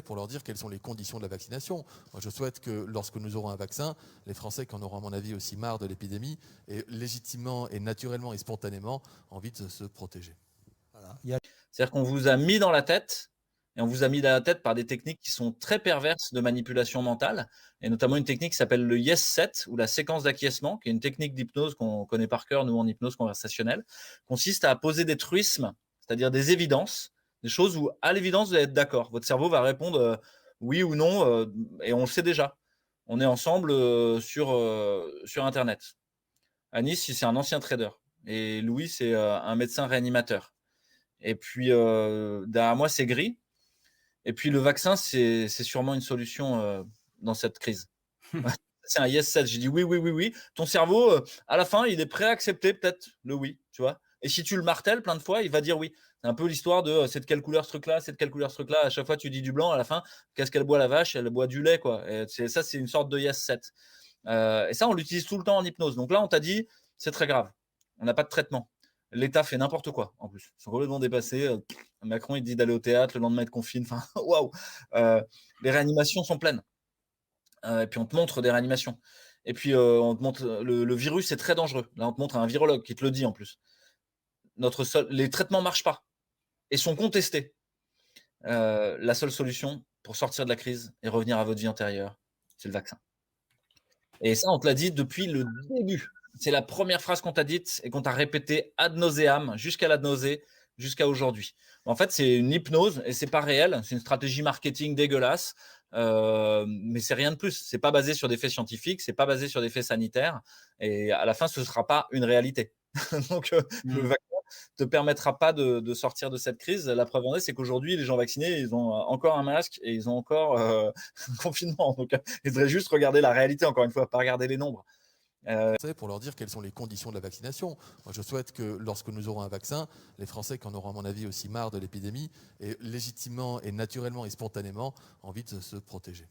pour leur dire quelles sont les conditions de la vaccination. Moi, je souhaite que lorsque nous aurons un vaccin, les Français qui en auront à mon avis aussi marre de l'épidémie aient légitimement et naturellement et spontanément envie de se protéger. Voilà. C'est-à-dire qu'on vous a mis dans la tête, et on vous a mis dans la tête par des techniques qui sont très perverses de manipulation mentale, et notamment une technique qui s'appelle le Yes Set, ou la séquence d'acquiescement, qui est une technique d'hypnose qu'on connaît par cœur, nous, en hypnose conversationnelle, consiste à poser des truismes, c'est-à-dire des évidences, des choses où, à l'évidence, vous allez être d'accord. Votre cerveau va répondre oui ou non, et on le sait déjà. On est ensemble sur Internet. Anis, c'est un ancien trader, et Louis, c'est un médecin réanimateur. Et puis, derrière moi, c'est gris. Et puis, le vaccin, c'est sûrement une solution dans cette crise. C'est un yes set. J'ai dit oui, oui, oui, oui. Ton cerveau, à la fin, il est prêt à accepter peut-être le oui, tu vois. Et si tu le martèles plein de fois, il va dire oui. C'est un peu l'histoire de c'est de quelle couleur ce truc-là, c'est de quelle couleur ce truc-là. À chaque fois, tu dis du blanc. À la fin, qu'est-ce qu'elle boit la vache? Elle boit du lait, quoi. Et ça, c'est une sorte de yes set. Et ça, on l'utilise tout le temps en hypnose. Donc là, on t'a dit, c'est très grave. On n'a pas de traitement. L'État fait n'importe quoi, en plus. Ils sont complètement dépassés. Macron, il dit d'aller au théâtre, le lendemain, être confiné. Enfin, waouh. Les réanimations sont pleines. Et puis, on te montre des réanimations. Et puis, on te montre le virus, c'est très dangereux. Là, on te montre un virologue qui te le dit, en plus. Les traitements ne marchent pas et sont contestés. La seule solution pour sortir de la crise et revenir à votre vie antérieure, c'est le vaccin. Et ça, on te l'a dit depuis le début. C'est la première phrase qu'on t'a dite et qu'on t'a répétée ad nauseam, jusqu'à la nausée, jusqu'à aujourd'hui. En fait, c'est une hypnose et c'est pas réel. C'est une stratégie marketing dégueulasse, mais c'est rien de plus. C'est pas basé sur des faits scientifiques, c'est pas basé sur des faits sanitaires. Et à la fin, ce sera pas une réalité. Donc, le vaccin te permettra pas de sortir de cette crise. La preuve en est, c'est qu'aujourd'hui, les gens vaccinés, ils ont encore un masque et ils ont encore un confinement. Donc, ils devraient juste regarder la réalité, encore une fois, pas regarder les nombres. Pour leur dire quelles sont les conditions de la vaccination. Moi, je souhaite que lorsque nous aurons un vaccin, les Français qui en auront à mon avis aussi marre de l'épidémie aient légitimement et naturellement et spontanément envie de se protéger.